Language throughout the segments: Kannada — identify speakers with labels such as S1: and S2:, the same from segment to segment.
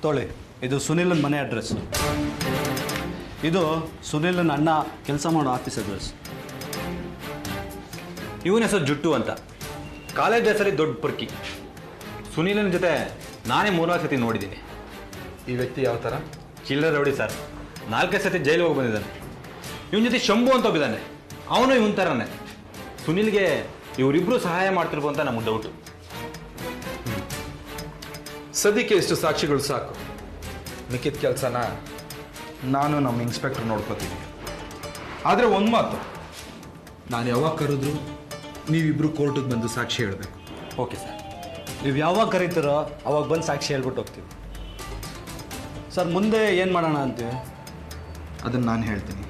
S1: ತೊಳಿ, ಇದು ಸುನಿಲನ ಮನೆ ಅಡ್ರೆಸ್. ಇದು ಸುನಿಲನ ಅಣ್ಣ ಕೆಲಸ ಮಾಡೋ ಆಫೀಸ್ ಅಡ್ರೆಸ್.
S2: ಇವನ ಹೆಸರು ಜುಟ್ಟು ಅಂತ. ಕಾಲೇಜ್ ಡೇಸಲ್ಲಿ ದೊಡ್ಡ ಪುರ್ಕಿ. ಸುನೀಲನ ಜೊತೆ ನಾನೇ 3-4 ಸತಿ ನೋಡಿದ್ದೀನಿ.
S3: ಈ ವ್ಯಕ್ತಿ ಯಾವ ಥರ?
S2: ಚಿಲ್ಲರೆ ರೌಡಿ ಸರ್. 4 ಸತಿ ಜೈಲಿಗೆ ಹೋಗಿ ಬಂದಿದ್ದಾನೆ. ಇವನ ಜೊತೆ ಶಂಭು ಅಂತ ಹೋಗಿದ್ದಾನೆ, ಅವನು ಇವನ ಥರನೇ. ಸುನಿಲ್ಗೆ ಇವರಿಬ್ಬರು ಸಹಾಯ ಮಾಡ್ತಿರ್ಬೋ ಅಂತ ನಮಗೆ ಡೌಟು.
S3: ಸದ್ಯಕ್ಕೆ ಇಷ್ಟು ಸಾಕ್ಷಿಗಳು ಸಾಕು. ಮಿಕ್ಕಿದ ಕೆಲಸನ ನಾನು ನಮ್ಮ ಇನ್ಸ್ಪೆಕ್ಟರ್ ನೋಡ್ಕೋತೀನಿ. ಆದರೆ ಒಂದು ಮಾತು, ನಾನು ಯಾವಾಗ ಕರೆದ್ರು ನೀವಿಬ್ಬರು ಕೋರ್ಟಿಗೆ ಬಂದು ಸಾಕ್ಷಿ ಹೇಳಬೇಕು.
S2: Okay sir.
S1: ನೀವು ಯಾವಾಗ ಕರೀತೀರೋ ಅವಾಗ ಬಂದು ಸಾಕ್ಷಿ ಹೇಳ್ಬಿಟ್ಟು ಹೋಗ್ತೀವಿ. ಸರ್, ಮುಂದೆ ಏನು ಮಾಡೋಣ ಅಂತೀವಿ?
S3: ಅದನ್ನು ನಾನು ಹೇಳ್ತೀನಿ.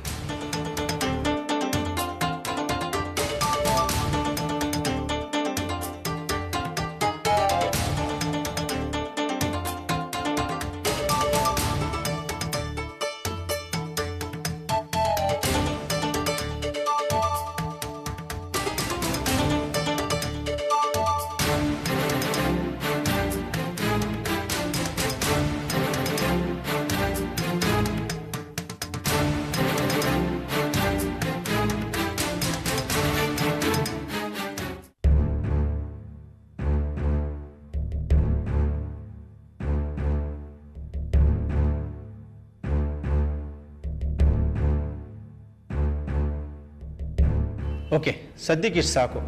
S4: ಓಕೆ, ಸದ್ಯಕ್ಕೆ ಇಷ್ಟು ಸಾಕು.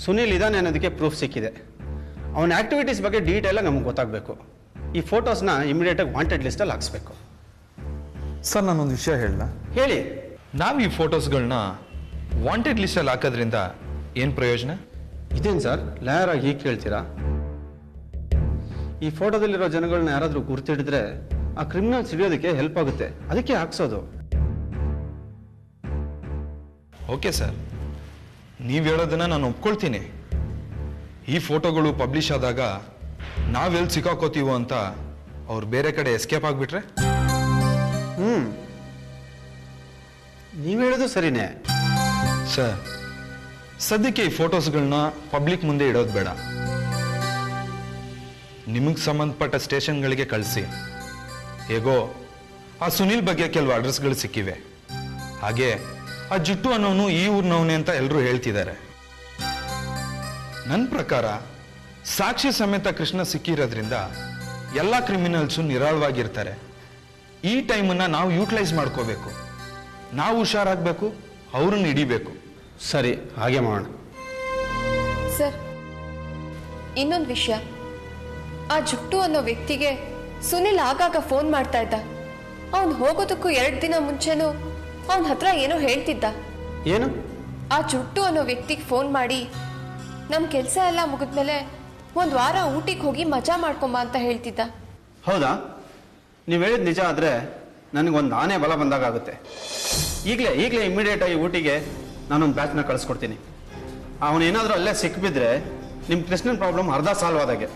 S4: ಸುನೀಲ್ ಇದ್ದಾನೆ ಅನ್ನೋದಕ್ಕೆ ಪ್ರೂಫ್ ಸಿಕ್ಕಿದೆ. ಅವನ ಆ್ಯಕ್ಟಿವಿಟೀಸ್ ಬಗ್ಗೆ ಡೀಟೇಲಾಗಿ ನಮ್ಗೆ ಗೊತ್ತಾಗಬೇಕು. ಈ ಫೋಟೋಸ್ನ ಇಮಿಡಿಯೇಟಾಗಿ ವಾಂಟೆಡ್ ಲಿಸ್ಟಲ್ಲಿ ಹಾಕ್ಸ್ಬೇಕು.
S3: ಸರ್, ನಾನೊಂದು ವಿಷಯ ಹೇಳಲ್ಲ?
S4: ಹೇಳಿ.
S3: ನಾವು ಈ ಫೋಟೋಸ್ಗಳನ್ನ ವಾಂಟೆಡ್ ಲಿಸ್ಟಲ್ಲಿ ಹಾಕೋದ್ರಿಂದ ಏನು ಪ್ರಯೋಜನ?
S4: ಇದೇನು ಸರ್ ಲೇಯರ್ ಆಗಿ ಹೀಗೆ ಕೇಳ್ತೀರಾ? ಈ ಫೋಟೋದಲ್ಲಿರೋ ಜನಗಳನ್ನ ಯಾರಾದರೂ ಗುರ್ತಿಡಿದ್ರೆ ಆ ಕ್ರಿಮಿನಲ್ಸ್ ಹಿಡಿಯೋದಕ್ಕೆ ಹೆಲ್ಪ್ ಆಗುತ್ತೆ, ಅದಕ್ಕೆ ಹಾಕ್ಸೋದು.
S3: ಓಕೆ ಸರ್, ನೀವು ಹೇಳೋದನ್ನ ನಾನು ಒಪ್ಕೊಳ್ತೀನಿ. ಈ ಫೋಟೋಗಳು ಪಬ್ಲಿಷ್ ಆದಾಗ ನಾವೆಲ್ಲಿ ಸಿಕ್ಕಾಕೋತೀವೋ ಅಂತ ಅವ್ರು ಬೇರೆ ಕಡೆ ಎಸ್ಕೇಪ್ ಆಗಿಬಿಟ್ರೆ?
S4: ನೀವು ಹೇಳೋದು ಸರಿನೇ
S3: ಸರ್. ಸದ್ಯಕ್ಕೆ ಈ ಫೋಟೋಸ್ಗಳನ್ನ ಪಬ್ಲಿಕ್ ಮುಂದೆ ಇಡೋದು ಬೇಡ. ನಿಮಗೆ ಸಂಬಂಧಪಟ್ಟ ಸ್ಟೇಷನ್ಗಳಿಗೆ ಕಳಿಸಿ. ಹೇಗೋ ಆ ಸುನೀಲ್ ಬಗ್ಗೆ ಕೆಲವು ಅಡ್ರೆಸ್ಗಳು ಸಿಕ್ಕಿವೆ. ಹಾಗೆ ಆ ಜುಟ್ಟು ಅನ್ನೋನು ಈ ಊರಿನವನೇ ಅಂತ ಎಲ್ಲರೂ ಹೇಳ್ತಿದ್ದಾರೆ. ನನ್ನ ಪ್ರಕಾರ ಸಾಕ್ಷಿ ಸಮೇತ ಕೃಷ್ಣ ಸಿಕ್ಕಿರೋದ್ರಿಂದ ಎಲ್ಲ ಕ್ರಿಮಿನಲ್ಸು ನಿರಾಳವಾಗಿರ್ತಾರೆ. ಈ ಟೈಮನ್ನ ನಾವು ಯೂಟಿಲೈಸ್ ಮಾಡ್ಕೋಬೇಕು. ನಾವು ಹುಷಾರಾಗಬೇಕು, ಅವ್ರನ್ನ ಹಿಡಿಬೇಕು.
S4: ಸರಿ, ಹಾಗೆ ಮಾಡೋಣ.
S5: ಸರ್, ಇನ್ನೊಂದು ವಿಷಯ. ಆ ಜುಟ್ಟು ಅನ್ನೋ ವ್ಯಕ್ತಿಗೆ ಸುನಿಲ್ ಆಗಾಗ ಫೋನ್ ಮಾಡ್ತಾ ಇದ್ದ. ಅವನು ಹೋಗೋದಕ್ಕೂ 2 ದಿನ ಮುಂಚೆನೂ ಅವನ ಹತ್ರ ಏನೋ ಹೇಳ್ತಿದ್ದ.
S4: ಏನು?
S5: ಆ ಜುಟ್ಟು ಅನ್ನೋ ವ್ಯಕ್ತಿಗೆ ಫೋನ್ ಮಾಡಿ ನಮ್ಮ ಕೆಲಸ ಎಲ್ಲ ಮುಗಿದ್ಮೇಲೆ 1 ವಾರ ಊಟಿಗೆ ಹೋಗಿ ಮಜಾ ಮಾಡ್ಕೊಂಬ ಅಂತ ಹೇಳ್ತಿದ್ದ.
S4: ಹೌದಾ? ನೀವು ಹೇಳಿದ ನಿಜ ಆದರೆ ನನಗೊಂದು ಆನೆ ಬಲ ಬಂದಾಗುತ್ತೆ. ಈಗಲೇ ಇಮಿಡಿಯೇಟಾಗಿ ಊಟಿಗೆ ನಾನೊಂದು ಬ್ಯಾಚ್ನ ಕಳಿಸ್ಕೊಡ್ತೀನಿ. ಅವನೇನಾದರೂ ಅಲ್ಲೇ ಸಿಕ್ಬಿದ್ರೆ ನಿಮ್ಮ ಕೃಷ್ಣನ್ ಪ್ರಾಬ್ಲಮ್ ಅರ್ಧ ಸಾಲ್ವ್ ಆದಾಗೆ.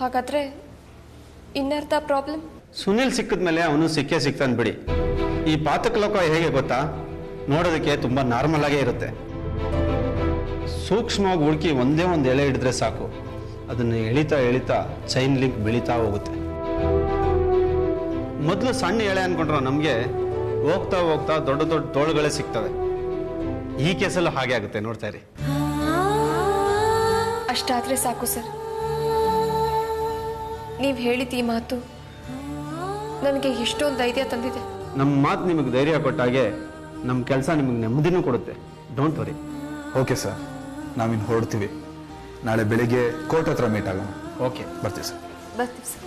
S5: ಹಾಗಾದ್ರೆ ಇನ್ನರ್ಧ ಪ್ರಾಬ್ಲಮ್?
S4: ಸುನಿಲ್ ಸಿಕ್ಕಿದ್ಮೇಲೆ ಅವನು ಸಿಕ್ಕೇ ಸಿಗ್ತಾನೆ ಬಿಡಿ. ಈ ಪಾತಕ ಲೋಕ ಹೇಗೆ ಗೊತ್ತಾ? ನೋಡೋದಕ್ಕೆ ತುಂಬ ನಾರ್ಮಲ್ ಆಗೇ ಇರುತ್ತೆ. ಸೂಕ್ಷ್ಮವಾಗಿ ಹುಡುಕಿ ಒಂದೇ ಒಂದು ಎಳೆ ಹಿಡಿದ್ರೆ ಸಾಕು, ಅದನ್ನು ಎಳಿತಾ ಚೈನ್ ಲಿಂಕ್ ಬೆಳೀತಾ ಹೋಗುತ್ತೆ. ಮೊದಲು ಸಣ್ಣ ಎಳೆ ಅನ್ಕೊಂಡ್ರೆ ನಮಗೆ ಹೋಗ್ತಾ ದೊಡ್ಡ ತೋಳುಗಳೇ ಸಿಗ್ತವೆ. ಈ ಕೇಸಲ್ಲೂ ಹಾಗೆ ಆಗುತ್ತೆ, ನೋಡ್ತಾ ಇರಿ.
S5: ಅಷ್ಟಾದ್ರೆ ಸಾಕು ಸರ್. ನೀವು ಹೇಳಿದ ಈ ಮಾತು ನನಗೆ ಎಷ್ಟೊಂದು ಧೈರ್ಯ ತಂದಿದೆ.
S4: ನಮ್ಮ ಮಾತು ನಿಮಗೆ ಧೈರ್ಯ ಕೊಟ್ಟಾಗೆ ನಮ್ಮ ಕೆಲಸ ನಿಮಗೆ ನೆಮ್ಮದಿನೂ ಕೊಡುತ್ತೆ. Don't worry.
S3: ಓಕೆ ಸರ್, ನಾವಿನ್ನು ಹೊರಡ್ತೀವಿ. ನಾಳೆ ಬೆಳಿಗ್ಗೆ ಕೋರ್ಟ್ ಹತ್ರ ಮೀಟ್ ಆಗೋಣ.
S4: ಓಕೆ,
S3: ಬರ್ತೀವಿ ಸರ್.
S5: ಬರ್ತೀವಿ sir.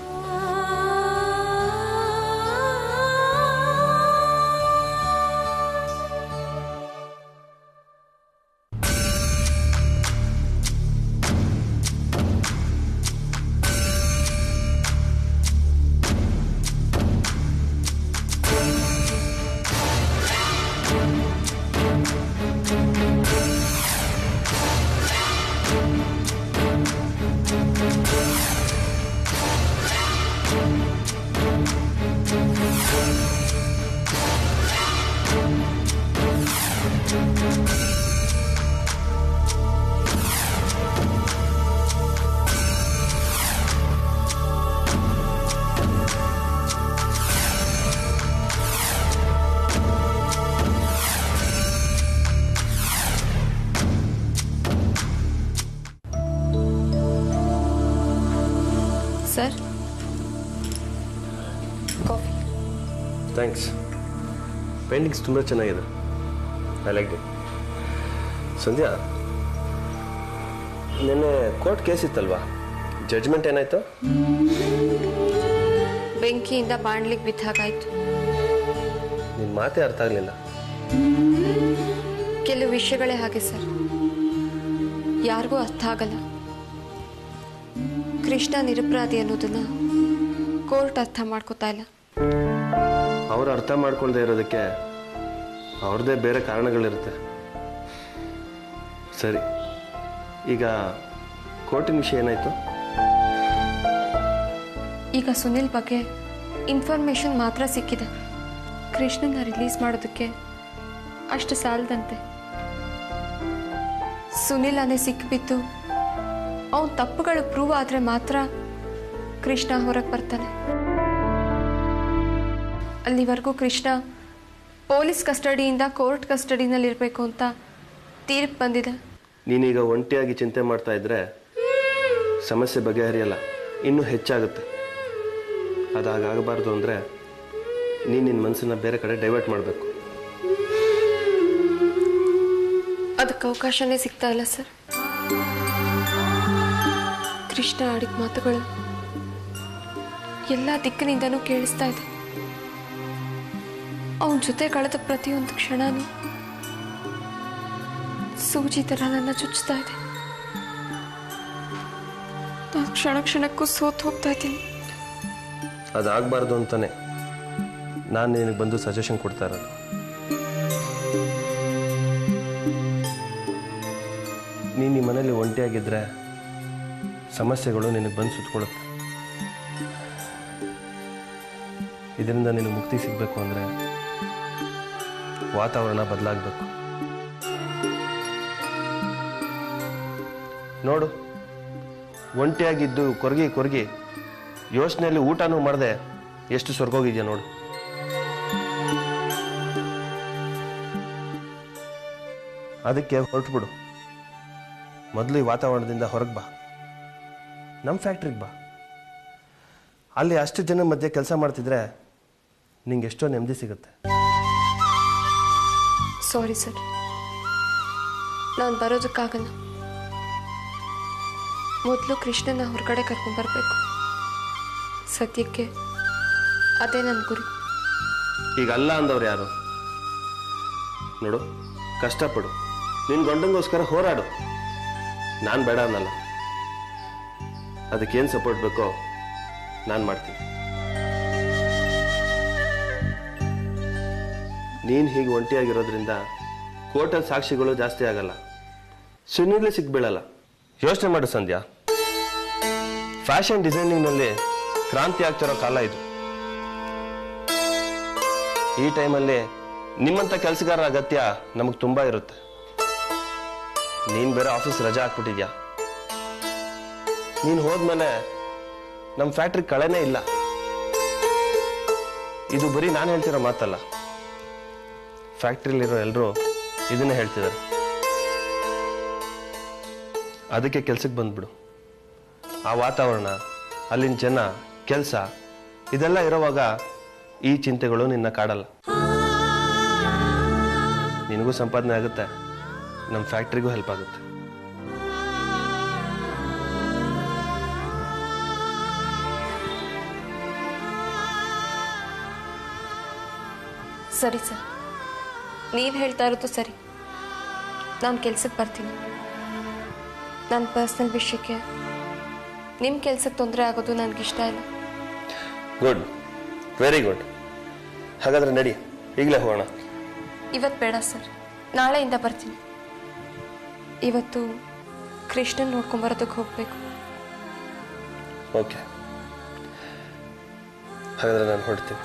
S5: Sir coffee.
S6: Thanks. Paintings ತುಂಬ ಚೆನ್ನಾಗಿದೆ. I like it. ಸಂಧ್ಯಾ, ನಿನ್ನೆ ಕೋರ್ಟ್ ಕೇಸ್ ಇತ್ತಲ್ವಾ, ಜಡ್ಜ್ಮೆಂಟ್ ಏನಾಯ್ತು?
S5: ಬೆಂಕಿಯಿಂದ ಬಾಣ್ಲಿಗೆ ಬಿದ್ದ ಹಾಗಾಯ್ತು.
S6: ನಿನ್ನ ಮಾತೇ ಅರ್ಥ ಆಗಲಿಲ್ಲ.
S5: ಕೆಲವು ವಿಷಯಗಳೇ ಹಾಗೆ ಸರ್, ಯಾರಿಗೂ ಅರ್ಥ ಆಗಲ್ಲ. ಕೃಷ್ಣ ನಿರಪರಾಧಿ ಅನ್ನೋದನ್ನ ಕೋರ್ಟ್ ಅರ್ಥ ಮಾಡ್ಕೋತಾ ಇಲ್ಲ.
S6: ಅವ್ರು ಅರ್ಥ ಮಾಡ್ಕೊಳ್ದೇ ಇರೋದಕ್ಕೆ ಅವ್ರದ್ದೇ ಬೇರೆ ಕಾರಣಗಳಿರುತ್ತೆ. ಸರಿ, ಈಗ ಕೋರ್ಟಿನ ವಿಷಯ ಏನಾಯ್ತು?
S5: ಈಗ ಸುನಿಲ್ ಬಗ್ಗೆ ಇನ್ಫಾರ್ಮೇಶನ್ ಮಾತ್ರ ಸಿಕ್ಕಿದೆ. ಕೃಷ್ಣನ ರಿಲೀಸ್ ಮಾಡೋದಕ್ಕೆ ಅಷ್ಟು ಸಾಲದಂತೆ. ಸುನಿಲ್ ಅನೆ ಸಿಕ್ಕಿಬಿದ್ದು ಅವನ ತಪ್ಪುಗಳು ಪ್ರೂವ್ ಆದರೆ ಮಾತ್ರ ಕೃಷ್ಣ ಹೊರಗೆ ಬರ್ತಾನೆ. ಅಲ್ಲಿವರೆಗೂ ಕೃಷ್ಣ ಪೊಲೀಸ್ ಕಸ್ಟಡಿಯಿಂದ ಕೋರ್ಟ್ ಕಸ್ಟಡಿನಲ್ಲಿರಬೇಕು ಅಂತ ತೀರ್ಪು ಬಂದಿದೆ.
S6: ನೀನೀಗ ಒಂಟಿಯಾಗಿ ಚಿಂತೆ ಮಾಡ್ತಾ ಇದ್ರೆ ಸಮಸ್ಯೆ ಬಗೆಹರಿಯಲ್ಲ, ಇನ್ನೂ ಹೆಚ್ಚಾಗುತ್ತೆ. ಅದಾಗಬಾರ್ದು ಅಂದರೆ ನೀನು ನಿನ್ನ ಮನಸ್ಸನ್ನು ಬೇರೆ ಕಡೆ ಡೈವರ್ಟ್ ಮಾಡಬೇಕು.
S5: ಅದಕ್ಕೆ ಅವಕಾಶನೇ ಸಿಗ್ತಾ ಇಲ್ಲ ಸರ್. ಕೃಷ್ಣ ಆಡಿದ ಮಾತುಗಳು ಎಲ್ಲ ದಿಕ್ಕಿನಿಂದನೂ ಕೇಳಿಸ್ತಾ ಇದೆ. ಅವನ ಜೊತೆ ಕಳೆದ ಪ್ರತಿಯೊಂದು ಕ್ಷಣನೂ ಸೂಜಿ ಥರ ನನ್ನ ಚುಚ್ಚುತ್ತಾ ಇದೆ. ನಾನು ಕ್ಷಣ ಕ್ಷಣಕ್ಕೂ ಸೋತು ಹೋಗ್ತಾ ಇದ್ದೀನಿ.
S6: ಅದಾಗಬಾರ್ದು ಅಂತಾನೆ ನಾನು ನಿನಗೆ ಬಂದು ಸಜೆಷನ್ ಕೊಡ್ತಾ ಇರೋದು. ನೀನು ಈ ಮನೇಲಿ ಒಂಟಿಯಾಗಿದ್ದರೆ ಸಮಸ್ಯೆಗಳು ನಿನಗೆ ಬಂದು ಸುತ್ತಕೊಳ್ಳುತ್ತೆ. ಇದರಿಂದ ನಿನಗೆ ಮುಕ್ತಿ ಸಿಗಬೇಕು ಅಂದರೆ ವಾತಾವರಣ ಬದಲಾಗಬೇಕು. ನೋಡು, ಒಂಟಿಯಾಗಿದ್ದು ಕೊರಗಿ ಕೊರಗಿ ಯೋಚನೆಯಲ್ಲಿ ಊಟನೂ ಮಾಡದೆ ಎಷ್ಟು ಸ್ವರ್ಗೋಗಿದೆಯಾ ನೋಡು. ಅದಕ್ಕೆ ಹೊರಟುಬಿಡು. ಮೊದಲು ಈ ವಾತಾವರಣದಿಂದ ಹೊರಗೆ ಬಾ, ನಮ್ಮ ಫ್ಯಾಕ್ಟ್ರಿಗೆ ಬಾ. ಅಲ್ಲಿ ಅಷ್ಟು ಜನ ಮಧ್ಯೆ ಕೆಲಸ ಮಾಡ್ತಿದ್ರೆ ನಿಂಗೆ ಎಷ್ಟೋ ನೆಮ್ಮದಿ ಸಿಗುತ್ತೆ.
S5: ಸಾರಿ ಸರ್, ನಾನು ಬರೋದಕ್ಕಾಗಲ್ಲ. ಮೊದಲು ಕೃಷ್ಣನ ಹೊರಗಡೆ ಕರ್ಕೊಂಡ್ಬರ್ಬೇಕು. ಸದ್ಯಕ್ಕೆ ಅದೇ ನನ್ನ ಗುರಿ.
S6: ಈಗ ಅಲ್ಲ ಅಂದವ್ರು ಯಾರು? ನೋಡು, ಕಷ್ಟಪಡು, ನಿನ್ನ ಗಂಡಂಗೋಸ್ಕರ ಹೋರಾಡು. ನಾನು ಬೇಡ ಅನ್ನಲ್ಲ. ಅದಕ್ಕೇನು ಸಪೋರ್ಟ್ ಬೇಕೋ ನಾನು ಮಾಡ್ತೀನಿ. ನೀನು ಹೀಗೆ ಒಂಟಿಯಾಗಿರೋದ್ರಿಂದ ಕೋರ್ಟಲ್ಲಿ ಸಾಕ್ಷಿಗಳು ಜಾಸ್ತಿ ಆಗಲ್ಲ, ಸುನಿಲೇ ಸಿಕ್ಬೀಳಲ್ಲ. ಯೋಚನೆ ಮಾಡು ಸಂಧ್ಯಾ, ಫ್ಯಾಷನ್ ಡಿಸೈನಿಂಗ್ನಲ್ಲಿ ಕ್ರಾಂತಿ ಆಗ್ತಿರೋ ಕಾಲ ಇದು. ಈ ಟೈಮಲ್ಲಿ ನಿಮ್ಮಂಥ ಕೆಲಸಗಾರರ ಅಗತ್ಯ ನಮಗೆ ತುಂಬ ಇರುತ್ತೆ. ನೀನು ಬೇರೆ ಆಫೀಸ್ ರಜಾ ಹಾಕ್ಬಿಟ್ಟಿದ್ಯಾ. ನೀನು ಹೋದ್ಮೇಲೆ ನಮ್ಮ ಫ್ಯಾಕ್ಟ್ರಿ ಕಳೆನೇ ಇಲ್ಲ. ಇದು ಬರೀ ನಾನು ಹೇಳ್ತಿರೋ ಮಾತಲ್ಲ, ಫ್ಯಾಕ್ಟ್ರಿಲಿರೋ ಎಲ್ಲರೂ ಇದನ್ನೇ ಹೇಳ್ತಿದ್ದಾರೆ. ಅದಕ್ಕೆ ಕೆಲ್ಸಕ್ಕೆ ಬಂದ್ಬಿಡು. ಆ ವಾತಾವರಣ, ಅಲ್ಲಿನ ಜನ, ಕೆಲಸ ಇದೆಲ್ಲ ಇರೋವಾಗ ಈ ಚಿಂತೆಗಳು ನಿನ್ನ ಕಾಡಲ್ಲ. ನಿನಗೂ ಸಂಪಾದನೆ ಆಗುತ್ತೆ, ನಮ್ಮ ಫ್ಯಾಕ್ಟ್ರಿಗೂ ಹೆಲ್ಪ್ ಆಗುತ್ತೆ.
S5: ಸರಿ ಸರ್, ನೀವು ಹೇಳ್ತಾ ಇರೋದು ಸರಿ. ನಾನು ಕೆಲ್ಸಕ್ಕೆ ಬರ್ತೀನಿ. ನನ್ನ ಪರ್ಸ್ನಲ್ ವಿಷಯಕ್ಕೆ ನಿಮ್ಮ ಕೆಲ್ಸಕ್ಕೆ ತೊಂದರೆ ಆಗೋದು ನನಗಿಷ್ಟ ಇಲ್ಲ.
S6: Good, very good. ಹಾಗಾದ್ರೆ ನಡಿ, ಈಗಲೇ ಹೋಗೋಣ.
S5: ಇವತ್ತು ಬೇಡ ಸರ್, ನಾಳೆಯಿಂದ ಬರ್ತೀನಿ. ಇವತ್ತು ಕೃಷ್ಣನ್ ನೋಡ್ಕೊಂಬರೋದಕ್ಕೆ ಹೋಗಬೇಕು.
S6: ಓಕೆ, ಹಾಗಾದ್ರೆ ನಾನು ಹೊರಡ್ತೀನಿ.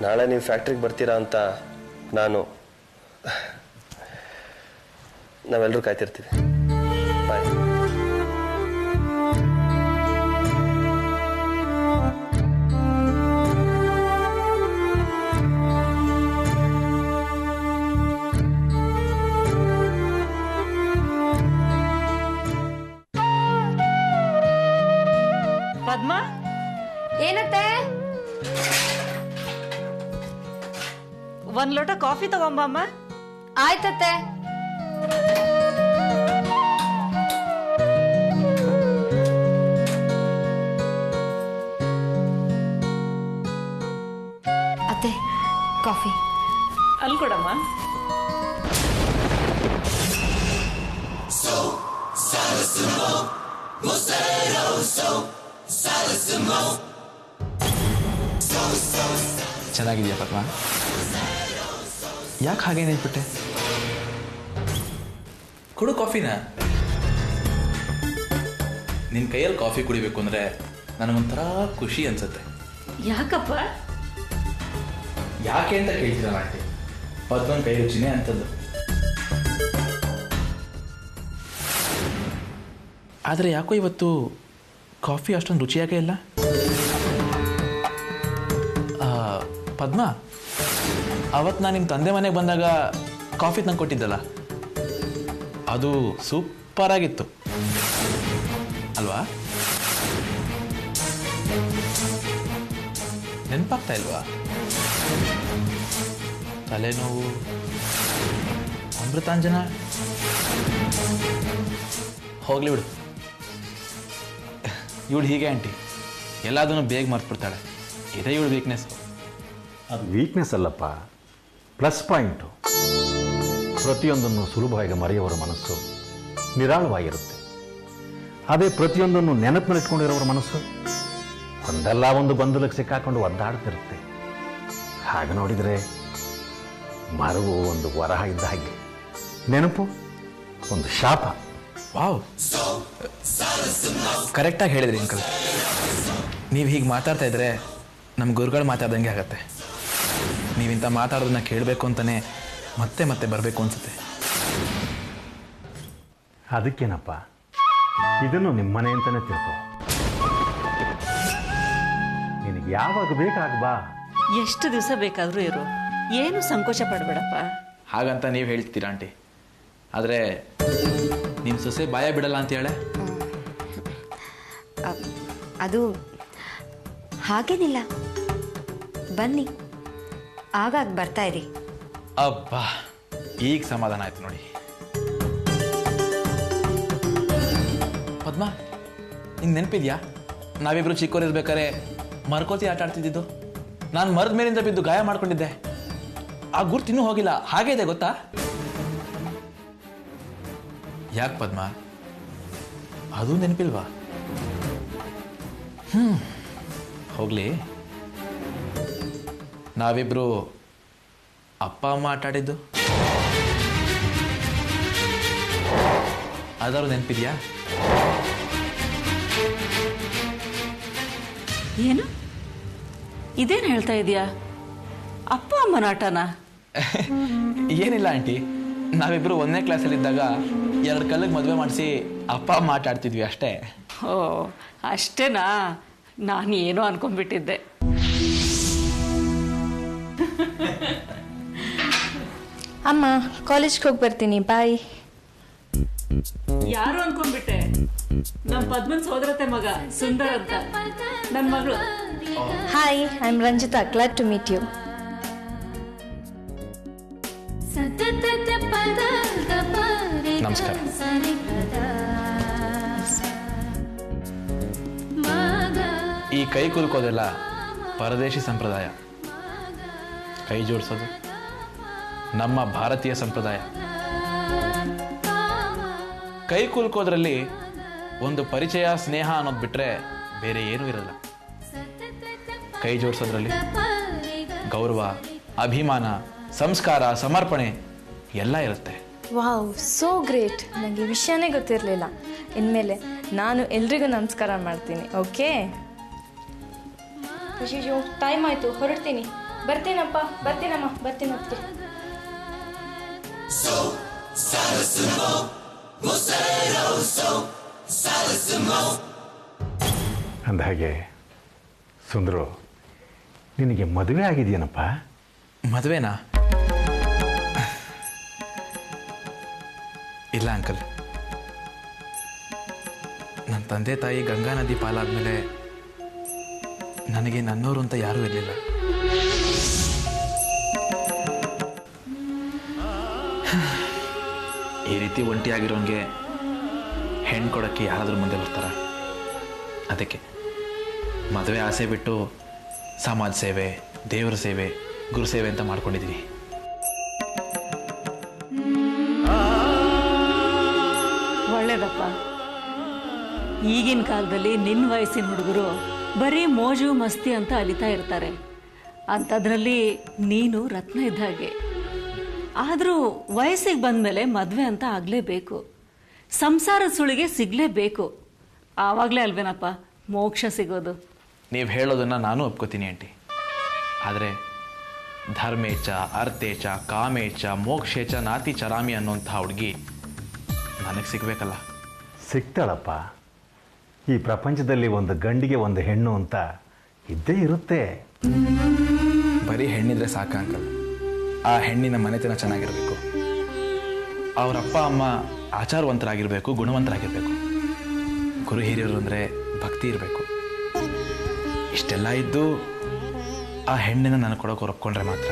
S6: ನಾಳೆ ನೀವು ಫ್ಯಾಕ್ಟ್ರಿಗೆ ಬರ್ತೀರಾ ಅಂತ ನಾವೆಲ್ಲರೂ ಕಾಯ್ತಿರ್ತೀವಿ. ಬಾಯ್.
S7: ಪದ್ಮ,
S5: ಏನತ್ತೆ?
S7: ಒಂದ್ ಲೋಟ ಕಾಫಿ ತಗೊಂಬಮ್ಮ.
S5: ಆಯ್ತತ್ತೆ. ಅತ್ತೆ, ಕಾಫಿ.
S7: ಅಲ್ಲಿ ಕೊಡಮ್ಮ.
S8: ಚೆನ್ನಾಗಿದೆಯಾ ಪದ್ಮ? ಯಾಕೆ ಹಾಗೆ ನೆನ್ಪಿಟ್ಟೆ?
S9: ಕೊಡು ಕಾಫಿನ. ನಿನ್ನ ಕೈಯಲ್ಲಿ ಕಾಫಿ ಕುಡಿಬೇಕು ಅಂದರೆ ನನಗೊಂಥರ ಖುಷಿ ಅನ್ಸುತ್ತೆ.
S7: ಯಾಕಪ್ಪ?
S9: ಯಾಕೆ ಅಂತ ಕೇಳ್ತೀರ ಆಂಟಿ, ಪದ್ಮನ ಕೈ ರುಚಿನೇ ಅಂತದ್ದು. ಆದರೆ ಯಾಕೋ ಇವತ್ತು ಕಾಫಿ ಅಷ್ಟೊಂದು ರುಚಿಯಾಗೇ ಇಲ್ಲ. ಪದ್ಮ, ಅವತ್ತು ನಾನು ನಿಮ್ಮ ತಂದೆ ಮನೆಗೆ ಬಂದಾಗ ಕಾಫಿ ತಂದು ಕೊಟ್ಟಿದ್ದಲ್ಲ, ಅದು ಸೂಪರಾಗಿತ್ತು ಅಲ್ವಾ? ನೆನಪಾಗ್ತಾ ಇಲ್ವಾ? ತಲೆನೋವು, ಅಮೃತಾಂಜನ, ಹೋಗ್ಲಿ ಬಿಡು. ಇವಳು ಹೀಗೆ ಆಂಟಿ, ಎಲ್ಲದನ್ನು ಬೇಗ ಮರ್ತ್ಬಿಡ್ತಾಳೆ. ಇದೇ ಇವಳು ವೀಕ್ನೆಸ್.
S10: ಅದು ವೀಕ್ನೆಸ್ ಅಲ್ಲಪ್ಪ, ಪ್ಲಸ್ ಪಾಯಿಂಟು. ಪ್ರತಿಯೊಂದನ್ನು ಸುಲಭವಾಗಿ ಮರೆಯುವವರ ಮನಸ್ಸು ನಿರಾಳವಾಗಿರುತ್ತೆ. ಅದೇ ಪ್ರತಿಯೊಂದನ್ನು ನೆನಪಿನಲ್ಲಿಟ್ಕೊಂಡಿರೋರ ಮನಸ್ಸು ಒಂದಲ್ಲ ಒಂದು ಗೊಂದಲಕ್ಕೆ ಸಿಕ್ಕಾಕೊಂಡು ಒದ್ದಾಡ್ತಿರುತ್ತೆ. ಹಾಗೆ ನೋಡಿದರೆ ಮರವು ಒಂದು ವರಹ ಇದ್ದ ಹಾಗೆ, ನೆನಪು ಒಂದು ಶಾಪ.
S9: ವಾವ್, ಕರೆಕ್ಟಾಗಿ ಹೇಳಿದ್ರಿ ಅಂಕಲ್. ನೀವು ಹೀಗೆ ಮಾತಾಡ್ತಾ ಇದ್ರೆ ನಮ್ಮ ಗುರುಗಳು ಮಾತಾಡ್ದಂಗೆ ಆಗತ್ತೆ. ನೀವಿಂಥ ಮಾತಾಡೋದನ್ನ ಕೇಳಬೇಕು ಅಂತಲೇ ಮತ್ತೆ ಮತ್ತೆ ಬರಬೇಕು ಅನಿಸುತ್ತೆ.
S10: ಅದಕ್ಕೇನಪ್ಪ, ಇದನ್ನು ನಿಮ್ಮನೆ ಅಂತಲೇ ತಿಳ್ಕೊ. ನಿನಗೆ ಯಾವಾಗ ಬೇಕಾಗ ಬಾ.
S7: ಎಷ್ಟು ದಿವಸ ಬೇಕಾದರೂ ಇರು, ಏನು ಸಂಕೋಚ ಪಡಬೇಡಪ್ಪ.
S9: ಹಾಗಂತ ನೀವು ಹೇಳ್ತೀರಾ ಆಂಟಿ, ಆದರೆ ನಿಮ್ಮ ಸೊಸೆ ಬಾಯ ಬಿಡಲ್ಲ ಅಂತ ಹೇಳೆ.
S11: ಅದು ಹಾಗೇನಿಲ್ಲ, ಬನ್ನಿ, ಆಗಾಗ ಬರ್ತಾ ಇರಿ.
S9: ಅಬ್ಬಾ, ಈಗ ಸಮಾಧಾನ ಆಯ್ತು ನೋಡಿ. ಪದ್ಮ, ನಿಂಗೆ ನೆನಪಿದ್ಯಾ ನಾವಿಬ್ರು ಚಿಕ್ಕವರಿರ್ಬೇಕಾರೆ ಮರ್ಕೋತಿ ಆಟ ಆಡ್ತಿದ್ದು? ನಾನು ಮರದ ಮೇಲಿಂದ ಬಿದ್ದು ಗಾಯ ಮಾಡ್ಕೊಂಡಿದ್ದೆ. ಆ ಗುರ್ತು ಇನ್ನೂ ಹೋಗಿಲ್ಲ, ಹಾಗೆ ಇದೆ ಗೊತ್ತಾ? ಯಾಕೆ ಪದ್ಮ, ಅದು ನೆನಪಿಲ್ವಾ? ಹೋಗ್ಲಿ, ನಾವಿಬ್ರು ಅಪ್ಪ ಅಮ್ಮ ಆಟ ಆಡಿದ್ದು ಅದಾರು ನೆನಪಿದ್ಯಾ?
S7: ಏನು ಇದೇನು ಹೇಳ್ತಾ ಇದೀಯಾ? ಅಪ್ಪ ಅಮ್ಮನ ಆಟನಾ?
S9: ಏನಿಲ್ಲ ಆಂಟಿ, ನಾವಿಬ್ರು 1ನೇ ಕ್ಲಾಸಲ್ಲಿದ್ದಾಗ 2 ಕಲ್ಲಿಗೆ ಮದುವೆ ಮಾಡಿಸಿ ಅಪ್ಪ ಅಮ್ಮ ಆಟ ಆಡ್ತಿದ್ವಿ ಅಷ್ಟೇ.
S7: ಓ ಅಷ್ಟೇನಾ? ನಾನು ಏನೋ ಅನ್ಕೊಂಡ್ಬಿಟ್ಟಿದ್ದೆ.
S11: ಅಮ್ಮ, ಕಾಲೇಜ್ಗೆ ಹೋಗಿ ಬರ್ತೀನಿ, ಬಾಯ್.
S7: ಯಾರು ಅನ್ಕೊಂಡ್ಬಿಟ್ಟೆ? ನಮ್ಮ ಪದ್ಮನ್ ಸೋದರತೆ ಮಗ ಸುಂದರ್ ಅಂತ, ನನ್ನ ಮಗಳು.
S11: Hi, I am Ranjita, glad to meet you.
S9: ನಮಸ್ಕಾರ. ಈ ಕೈ ಕುಲುಕೋದೆಲ್ಲ ಪರದೇಶಿ ಸಂಪ್ರದಾಯ. ಕೈ ಜೋಡಿಸೋದು ನಮ್ಮ ಭಾರತೀಯ ಸಂಪ್ರದಾಯ. ಕೈ ಕುಲುಕೋದ್ರಲ್ಲಿ ಒಂದು ಪರಿಚಯ, ಸ್ನೇಹ ಅನ್ನೋದು ಬಿಟ್ಟರೆ ಬೇರೆ ಏನೂ ಇರಲ್ಲ. ಕೈ ಜೋಡಿಸೋದ್ರಲ್ಲಿ ಗೌರವ, ಅಭಿಮಾನ, ಸಂಸ್ಕಾರ, ಸಮರ್ಪಣೆ ಎಲ್ಲ ಇರುತ್ತೆ.
S11: Wow, so great. ನನಗೆ ವಿಷಯನೇ ಗೊತ್ತಿರಲಿಲ್ಲ. ಇನ್ಮೇಲೆ ನಾನು ಎಲ್ರಿಗೂ ನಮಸ್ಕಾರ ಮಾಡ್ತೀನಿ. ಓಕೆ, ಅಯ್ಯೋ ಟೈಮ್ ಆಯಿತು, ಹೊರಡ್ತೀನಿ. ಬರ್ತೀನಪ್ಪ, ಬರ್ತೀನಮ್ಮ, ಬರ್ತೀನಿ ಅದಕ್ಕೆ.
S10: ಅಂದಹಾಗೆ ಸುಂದರು, ನಿನಗೆ ಮದುವೆ ಆಗಿದೆಯೇನಪ್ಪ?
S9: ಮದುವೆನಾ? ಇಲ್ಲ ಅಂಕಲ್. ನನ್ನ ತಂದೆ ತಾಯಿ ಗಂಗಾ ನದಿ ಪಾಲಾದ್ಮೇಲೆ ನನಗೆ ನನ್ನವರು ಅಂತ ಯಾರೂ ಇರಲಿಲ್ಲ. ಈ ರೀತಿ ಒಂಟಿಯಾಗಿರೋನ್ಗೆ ಹೆಣ್ಣು ಕೊಡೋಕ್ಕೆ ಯಾರಾದರೂ ಮುಂದೆ ಬರ್ತಾರ? ಅದಕ್ಕೆ ಮದುವೆ ಆಸೆ ಬಿಟ್ಟು ಸಮಾಜ ಸೇವೆ, ದೇವರ ಸೇವೆ, ಗುರು ಸೇವೆ ಅಂತ ಮಾಡ್ಕೊಂಡಿದ್ದೀನಿ.
S7: ಒಳ್ಳೇದಪ್ಪ. ಈಗಿನ ಕಾಲದಲ್ಲಿ ನಿನ್ನ ವಯಸ್ಸಿನ ಹುಡುಗರು ಬರೀ ಮೋಜು ಮಸ್ತಿ ಅಂತ ಅಲಿತಾ ಇರ್ತಾರೆ. ಅಂಥದ್ರಲ್ಲಿ ನೀನು ರತ್ನ ಇದ್ದ ಹಾಗೆ. ಆದರೂ ವಯಸ್ಸಿಗೆ ಬಂದಮೇಲೆ ಮದುವೆ ಅಂತ ಆಗಲೇಬೇಕು, ಸಂಸಾರದ ಸುಳಿಗೆ ಸಿಗಲೇಬೇಕು. ಆವಾಗಲೇ ಅಲ್ವೇನಪ್ಪ ಮೋಕ್ಷ ಸಿಗೋದು.
S9: ನೀವು ಹೇಳೋದನ್ನು ನಾನು ಒಪ್ಕೋತೀನಿ ಆಂಟಿ. ಆದರೆ ಧರ್ಮೇಚ, ಅರ್ಥೇಚ, ಕಾಮೇಚ, ಮೋಕ್ಷೇಚ ನಾತಿ ಚರಾಮಿ ಅನ್ನೋಂಥ ಹುಡುಗಿ ನನಗೆ ಸಿಗಬೇಕಲ್ಲ.
S10: ಸಿಗ್ತಾಳಪ್ಪ. ಈ ಪ್ರಪಂಚದಲ್ಲಿ ಒಂದು ಗಂಡಿಗೆ ಒಂದು ಹೆಣ್ಣು ಅಂತ ಇದ್ದೇ ಇರುತ್ತೆ.
S9: ಬರೀ ಹೆಣ್ಣಿದ್ರೆ ಸಾಕ ಅಂಕಲ್. ಆ ಹೆಣ್ಣಿನ ಮನೆತನ ಚೆನ್ನಾಗಿರಬೇಕು, ಅವ್ರ ಅಪ್ಪ ಅಮ್ಮ ಆಚಾರವಂತರಾಗಿರಬೇಕು, ಗುಣವಂತರಾಗಿರಬೇಕು, ಗುರು ಹಿರಿಯರು ಅಂದರೆ ಭಕ್ತಿ ಇರಬೇಕು. ಇಷ್ಟೆಲ್ಲ ಇದ್ದು ಆ ಹೆಣ್ಣಿನ ನನಗೆ ಕೊಡೋಕೆ ಅವ್ರು ಒಪ್ಕೊಂಡ್ರೆ ಮಾತ್ರ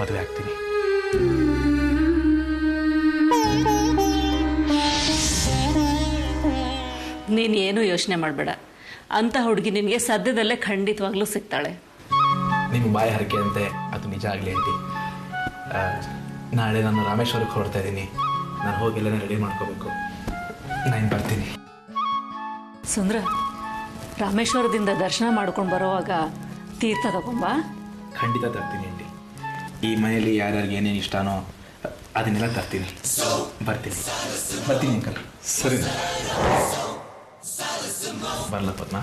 S9: ಮದುವೆ ಆಗ್ತೀನಿ.
S7: ನೀನು ಏನೂ ಯೋಚನೆ ಮಾಡಬೇಡ. ಅಂಥ ಹುಡುಗಿ ನಿನಗೆ ಸದ್ಯದಲ್ಲೇ ಖಂಡಿತವಾಗ್ಲೂ ಸಿಗ್ತಾಳೆ.
S9: ನಿಮ್ಮ ಬಾಯಿ ಹರಕೆ ಅಂತೆ ಅದು ನಿಜ ಆಗಲಿ ಆಂಟಿ. ನಾಳೆ ನಾನು ರಾಮೇಶ್ವರಕ್ಕೆ ಹೊರಡ್ತಾ ಇದ್ದೀನಿ. ನಾನು ಹೋಗಿ ಎಲ್ಲನೇ ರೆಡಿ ಮಾಡ್ಕೋಬೇಕು. ನಾನು ಬರ್ತೀನಿ.
S7: ಸುಂದ್ರ, ರಾಮೇಶ್ವರದಿಂದ ದರ್ಶನ ಮಾಡ್ಕೊಂಡು ಬರೋವಾಗ ತೀರ್ಥ ತಗೊಂಬಾ.
S9: ಖಂಡಿತ ತರ್ತೀನಿ ಆಂಟಿ. ಈ ಮನೆಯಲ್ಲಿ ಯಾರ್ಯಾರಿಗೆ ಏನೇನು ಇಷ್ಟನೋ ಅದನ್ನೆಲ್ಲ ತರ್ತೀನಿ. ಬರ್ತೀನಿ ಅಂಕಲ್.
S3: ಸರಿ.
S9: ಬರಲ ಪದ್ಮ.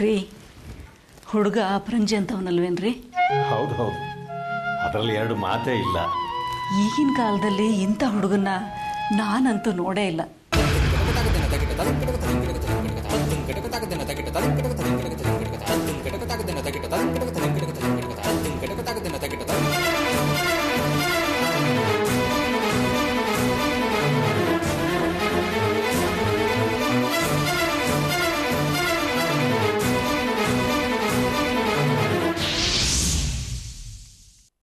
S7: ರೀ, ಹುಡುಗ ಅಪರಂಜಿ ಅಂತವನಲ್ವೇನ್ರಿ?
S10: ಹೌದು ಹೌದು, ಅದರಲ್ಲಿ ಎರಡು ಮಾತೇ ಇಲ್ಲ.
S7: ಈಗಿನ ಕಾಲದಲ್ಲಿ ಇಂಥ ಹುಡುಗನ್ನ ನಾನಂತೂ ನೋಡೇ ಇಲ್ಲ.